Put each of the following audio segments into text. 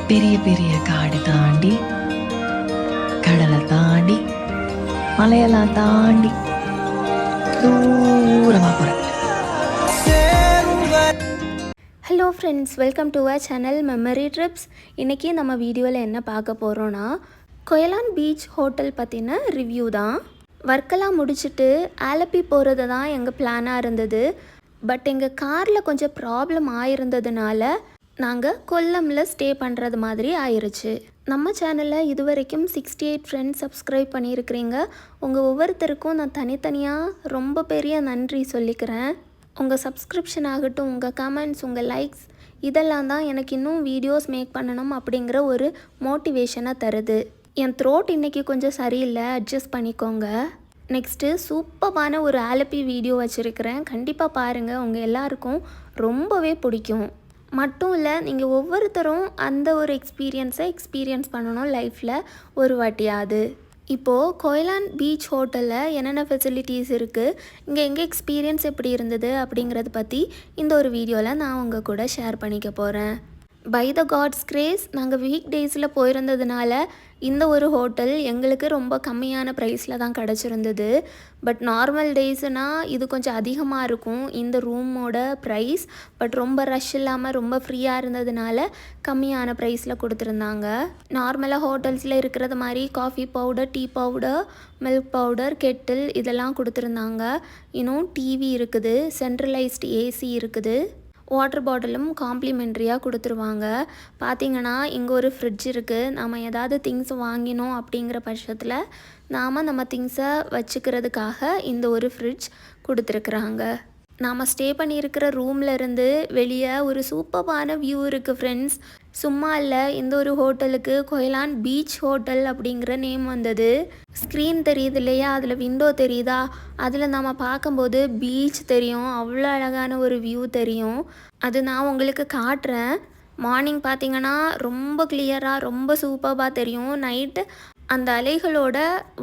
பெரிய பெரிய காடு தாண்டி, கடலை தாண்டி, மலையெல்லாம் தாண்டி தூரமாக போகிறேன். Hello friends, welcome to our channel memory trips. இன்றைக்கி நம்ம வீடியோவில் என்ன பார்க்க போகிறோன்னா, கொயலான் பீச் ஹோட்டல் பற்றின ரிவ்யூ தான். ஒர்க்கெல்லாம் முடிச்சுட்டு ஆலப்பி போகிறது தான் எங்கள் பிளானாக இருந்தது. பட் எங்கள் காரில் கொஞ்சம் ப்ராப்ளம் ஆயிருந்ததுனால நாங்கள் கொல்லமில் ஸ்டே பண்ணுறது மாதிரி ஆயிடுச்சு. நம்ம சேனலில் இது வரைக்கும் 68 ஃப்ரெண்ட்ஸ் சப்ஸ்கிரைப் பண்ணியிருக்கிறீங்க. உங்கள் ஒவ்வொருத்தருக்கும் நான் தனித்தனியாக ரொம்ப பெரிய நன்றி சொல்லிக்கிறேன். உங்கள் சப்ஸ்கிரிப்ஷன் ஆகட்டும், உங்கள் கமெண்ட்ஸ், உங்கள் லைக்ஸ், இதெல்லாம் தான் எனக்கு இன்னும் வீடியோஸ் மேக் பண்ணணும் அப்படிங்கிற ஒரு மோட்டிவேஷனை தருது. என் த்ரோட் இன்றைக்கி கொஞ்சம் சரியில்லை, அட்ஜஸ்ட் பண்ணிக்கோங்க. நெக்ஸ்ட்டு சூப்பரான ஒரு ஆலப்பி வீடியோ வச்சுருக்கிறேன், கண்டிப்பாக பாருங்கள். உங்கள் எல்லாருக்கும் ரொம்பவே பிடிக்கும். மட்டும் இல்லை, நீங்கள் ஒவ்வொருத்தரும் அந்த ஒரு எக்ஸ்பீரியன்ஸ் பண்ணணும் லைஃப்பில் ஒரு வாட்டியாவது. இப்போது கொயலான் பீச் ஹோட்டலில் என்னென்ன ஃபெசிலிட்டிஸ் இருக்குது, இங்கே எங்கள் எக்ஸ்பீரியன்ஸ் எப்படி இருந்தது அப்படிங்கிறத பற்றி இந்த ஒரு வீடியோவில் நான் உங்கள் கூட ஷேர் பண்ணிக்க போகிறேன். பை த காட்ஸ் கிரேஸ் நாங்கள் வீக் டேஸில் போயிருந்ததுனால இந்த ஒரு ஹோட்டல் எங்களுக்கு ரொம்ப கம்மியான ப்ரைஸில் தான் கிடச்சிருந்தது. பட் நார்மல் டேஸுனால் இது கொஞ்சம் அதிகமாக இருக்கும் இந்த ரூமோட ப்ரைஸ். பட் ரொம்ப ரஷ் இல்லாமல் ரொம்ப ஃப்ரீயாக இருந்ததுனால கம்மியான ப்ரைஸில் கொடுத்துருந்தாங்க. நார்மலாக ஹோட்டல்ஸில் இருக்கிறது மாதிரி coffee powder, tea powder, milk powder, Kettle இதெல்லாம் கொடுத்துருந்தாங்க. இன்னும் டிவி இருக்குது, சென்ட்ரலைஸ்டு ஏசி இருக்குது, வாட்டர் பாட்டிலும் காம்ப்ளிமெண்ட்ரியாக கொடுத்துருவாங்க. பார்த்திங்கன்னா இங்கே ஒரு ஃப்ரிட்ஜ் இருக்குது. நம்ம ஏதாவது திங்ஸ் வாங்கினோம் அப்படிங்கிற பட்சத்தில் நம்ம திங்ஸை வச்சுக்கிறதுக்காக இந்த ஒரு ஃப்ரிட்ஜ் கொடுத்துருக்குறாங்க. நாம் ஸ்டே பண்ணியிருக்கிற ரூமில் இருந்து வெளியே ஒரு சூப்பரான வியூ இருக்குது ஃப்ரெண்ட்ஸ். சும்மா இல்லை, இந்த ஒரு ஹோட்டலுக்கு கொயலான் பீச் ஹோட்டல் அப்படிங்கிற நேம் வந்தது. ஸ்க்ரீன் தெரியுது இல்லையா, அதில் விண்டோ தெரியுதா, அதில் நாம் பார்க்கும்போது பீச் தெரியும், அவ்வளோ அழகான ஒரு வியூ தெரியும். அது நான் உங்களுக்கு காட்டுறேன். மார்னிங் பார்த்திங்கன்னா ரொம்ப கிளியராக ரொம்ப சூப்பராக தெரியும். நைட்டு அந்த அலைகளோட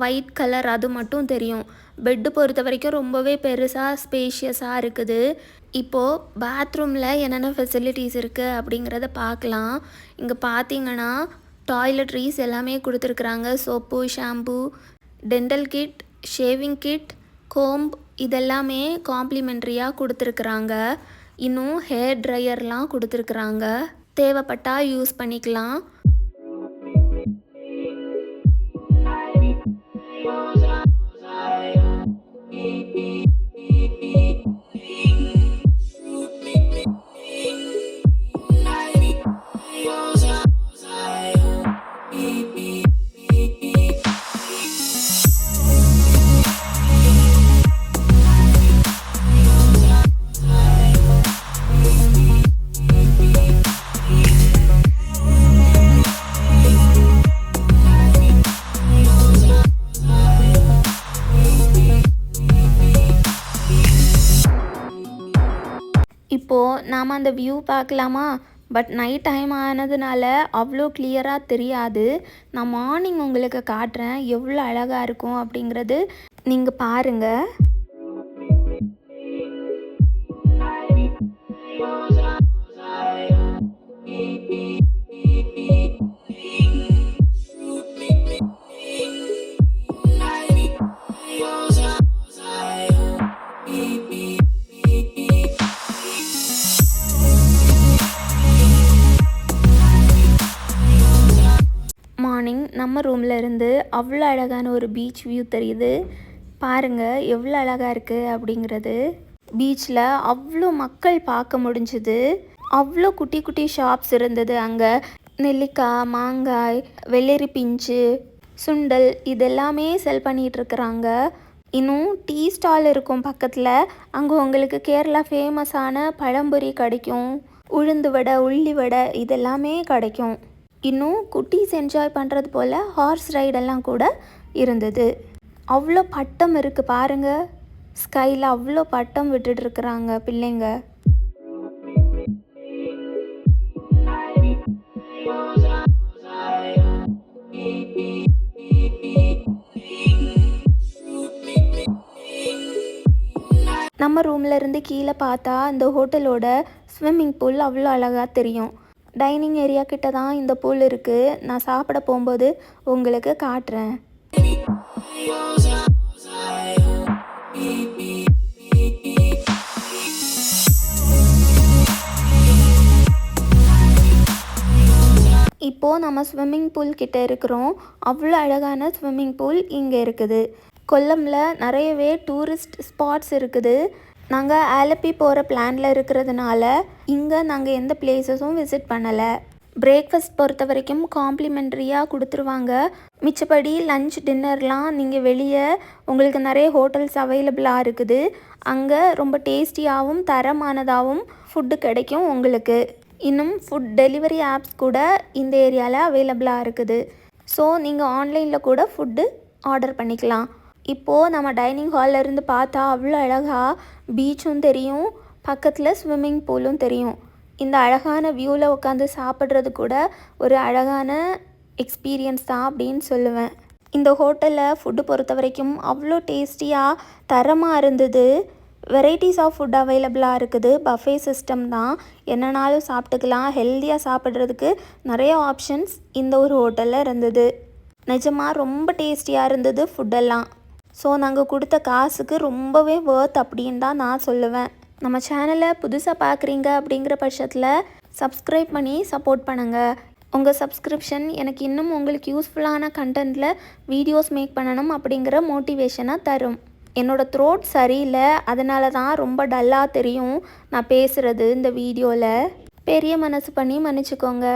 ஒயிட் கலர் அது மட்டும் தெரியும். பெட்டு பொறுத்த வரைக்கும் ரொம்பவே பெருசாக ஸ்பேஷியஸாக இருக்குது. இப்போது பாத்ரூமில் என்னென்ன ஃபெசிலிட்டிஸ் இருக்குது அப்படிங்கிறத பார்க்கலாம். இங்கே பார்த்திங்கன்னா டாய்லெட்ரீஸ் எல்லாமே கொடுத்துருக்குறாங்க. Soap, shampoo, dental kit, shaving kit, comb இதெல்லாமே காம்ப்ளிமெண்ட்ரியாக கொடுத்துருக்குறாங்க. இன்னும் ஹேர் ட்ரையர்லாம் கொடுத்துருக்குறாங்க, தேவைப்பட்டால் யூஸ் பண்ணிக்கலாம். இப்போது நாம் அந்த வியூ பார்க்கலாமா? பட் நைட் டைம் ஆனதுனால அவ்வளோ கிளியராக தெரியாது. நான் மார்னிங் உங்களுக்கு காட்டுறேன் எவ்வளோ அழகாக இருக்கும் அப்படிங்கிறது நீங்கள் பாருங்கள். மார்னிங் நம்ம ரூமில் இருந்து அவ்வளோ அழகான ஒரு பீச் வியூ தெரியுது. பாருங்கள் எவ்வளோ அழகாக இருக்குது அப்படிங்கிறது. பீச்சில் அவ்வளோ மக்கள் பார்க்க முடிஞ்சுது. அவ்வளோ குட்டி குட்டி ஷாப்ஸ் இருந்தது. அங்கே நெல்லிக்காய், மாங்காய், வெள்ளரி பிஞ்சு, சுண்டல் இதெல்லாமே செல் பண்ணிகிட்ருக்குறாங்க. இன்னும் டீ ஸ்டால் இருக்கும் பக்கத்தில். அங்கே உங்களுக்கு கேரளா ஃபேமஸான பழம்பொரி கிடைக்கும், உளுந்து வடை, உள்ளி வடை இதெல்லாமே கிடைக்கும். இன்னும் குட்டீஸ் என்ஜாய் பண்ணுறது போல் ஹார்ஸ் ரைடெல்லாம் கூட இருந்தது. அவ்வளோ பட்டம் இருக்குது பாருங்கள். ஸ்கையில் அவ்வளோ பட்டம் விட்டுட்டுருக்குறாங்க பிள்ளைங்க. நம்ம ரூமில் இருந்து கீழே பார்த்தா அந்த ஹோட்டலோட ஸ்விம்மிங் பூல் அவ்வளோ அழகாக தெரியும். டைனிங் ஏரியா கிட்ட தான் இந்த பூல் இருக்குது. நான் சாப்பிட போகும்போது உங்களுக்கு காட்டுறேன். இப்போது நம்ம ஸ்விம்மிங் பூல் கிட்ட இருக்கிறோம். அவ்வளோ அழகான ஸ்விம்மிங் பூல் இங்கே இருக்குது. கொல்லமில் நிறையவே டூரிஸ்ட் ஸ்பாட்ஸ் இருக்குது. நாங்கள் ஆலப்பி போகிற பிளானில் இருக்கிறதுனால இங்கே நாங்கள் எந்த பிளேஸஸும் விசிட் பண்ணலை. பிரேக்ஃபாஸ்ட் பொறுத்த வரைக்கும் காம்ப்ளிமெண்ட்ரியாக கொடுத்துருவாங்க. மிச்சப்படி லஞ்ச் டின்னர்லாம் நீங்கள் வெளியே உங்களுக்கு நிறைய ஹோட்டல்ஸ் அவைலபிளாக இருக்குது. அங்கே ரொம்ப டேஸ்டியாகவும் தரமானதாகவும் ஃபுட்டு கிடைக்கும் உங்களுக்கு. இன்னும் ஃபுட் டெலிவரி ஆப்ஸ் கூட இந்த ஏரியாவில் அவைலபிளாக இருக்குது. ஸோ நீங்கள் ஆன்லைனில் கூட ஃபுட்டு ஆர்டர் பண்ணிக்கலாம். இப்போது நம்ம டைனிங் ஹாலில் இருந்து பார்த்தா அவ்வளோ அழகாக பீச்சும் தெரியும், பக்கத்தில் ஸ்விம்மிங் பூலும் தெரியும். இந்த அழகான வியூவில் உட்காந்து சாப்பிட்றது கூட ஒரு அழகான எக்ஸ்பீரியன்ஸ் தான் அப்படின்னு சொல்லுவேன். இந்த ஹோட்டலில் ஃபுட்டு பொறுத்த வரைக்கும் அவ்வளோ டேஸ்டியாக தரமாக இருந்தது. வெரைட்டிஸ் ஆஃப் ஃபுட் அவைலபிளாக இருக்குது. பஃபே சிஸ்டம் தான், என்னன்னாலும் சாப்பிட்டுக்கலாம். ஹெல்த்தியாக சாப்பிட்றதுக்கு நிறைய ஆப்ஷன்ஸ் இந்த ஒரு ஹோட்டலில் இருந்தது. நிஜமாக ரொம்ப டேஸ்டியாக இருந்தது ஃபுட்டெல்லாம். ஸோ நாங்கள் கொடுத்த காசுக்கு ரொம்பவே வர்த் அப்படின்னு தான் நான் சொல்லுவேன். நம்ம சேனலை புதுசாக பார்க்குறீங்க அப்படிங்கிற பட்சத்தில் சப்ஸ்கிரைப் பண்ணி சப்போர்ட் பண்ணுங்கள். உங்கள் சப்ஸ்கிரிப்ஷன் எனக்கு இன்னும் உங்களுக்கு யூஸ்ஃபுல்லான கண்டென்ட்டில் வீடியோஸ் மேக் பண்ணணும் அப்படிங்கிற மோட்டிவேஷனாக தரும். என்னோடய த்ரோட் சரியில்லை, அதனால தான் ரொம்ப டல்லாக தெரியும் நான் பேசுகிறது இந்த வீடியோவில். பெரிய மனசு பண்ணி மன்னிச்சுக்கோங்க.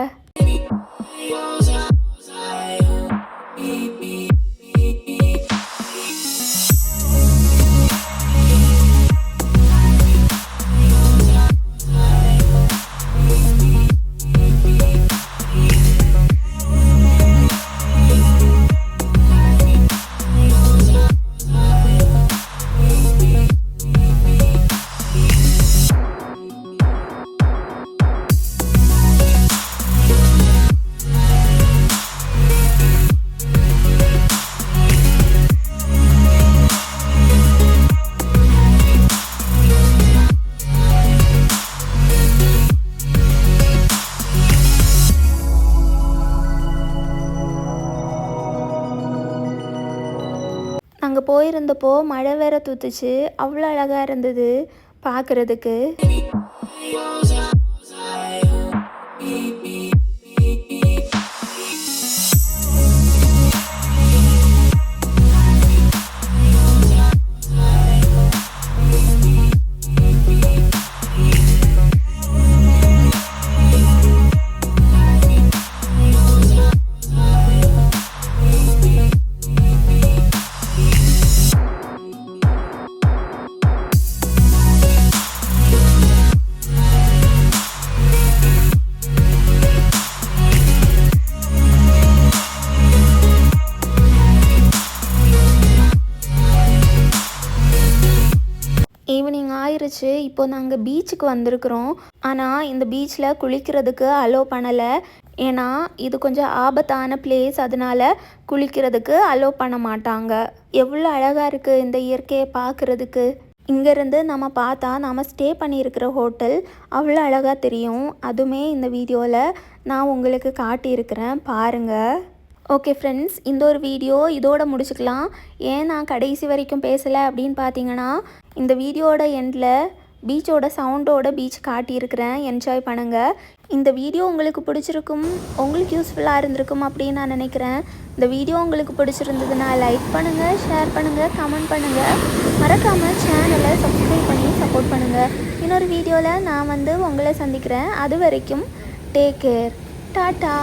நாங்கள் போயிருந்தப்போ மழை வேற தூத்துச்சு. அவ்வளோ அழகாக இருந்தது பார்க்குறதுக்கு. ஈவினிங் ஆயிடுச்சு. இப்போ நாங்கள் பீச்சுக்கு வந்திருக்கிறோம். ஆனால் இந்த பீச்சில் குளிக்கிறதுக்கு அலோவ் பண்ணலை. ஏன்னா இது கொஞ்சம் ஆபத்தான பிளேஸ், அதனால குளிக்கிறதுக்கு அலோவ் பண்ண மாட்டாங்க. எவ்வளோ அழகாக இருக்குது இந்த இயற்கையை பார்க்குறதுக்கு. இங்கேருந்து நம்ம பார்த்தா நம்ம ஸ்டே பண்ணியிருக்கிற ஹோட்டல் அவ்வளோ அழகாக தெரியும். அதுவுமே இந்த வீடியோவில் நான் உங்களுக்கு காட்டியிருக்கிறேன், பாருங்கள். ஓகே ஃப்ரெண்ட்ஸ், இந்த ஒரு வீடியோ இதோட முடிச்சுக்கலாம். ஏன் நான் கடைசி வரைக்கும் பேசலை அப்படின்னு பார்த்தீங்கன்னா, இந்த வீடியோட எண்டில் பீச்சோட சவுண்டோட பீச் காட்டியிருக்கிறேன். என்ஜாய் பண்ணுங்கள். இந்த வீடியோ உங்களுக்கு பிடிச்சிருக்கும், உங்களுக்கு யூஸ்ஃபுல்லாக இருந்திருக்கும் அப்படின்னு நான் நினைக்கிறேன். இந்த வீடியோ உங்களுக்கு பிடிச்சிருந்ததுன்னா லைக் பண்ணுங்கள், ஷேர் பண்ணுங்கள், கமெண்ட் பண்ணுங்கள். மறக்காமல் சேனலை சப்ஸ்கிரைப் பண்ணி சப்போர்ட் பண்ணுங்கள். இன்னொரு வீடியோவில் நான் உங்களை சந்திக்கிறேன். அது வரைக்கும் டேக் கேர். டாட்டா.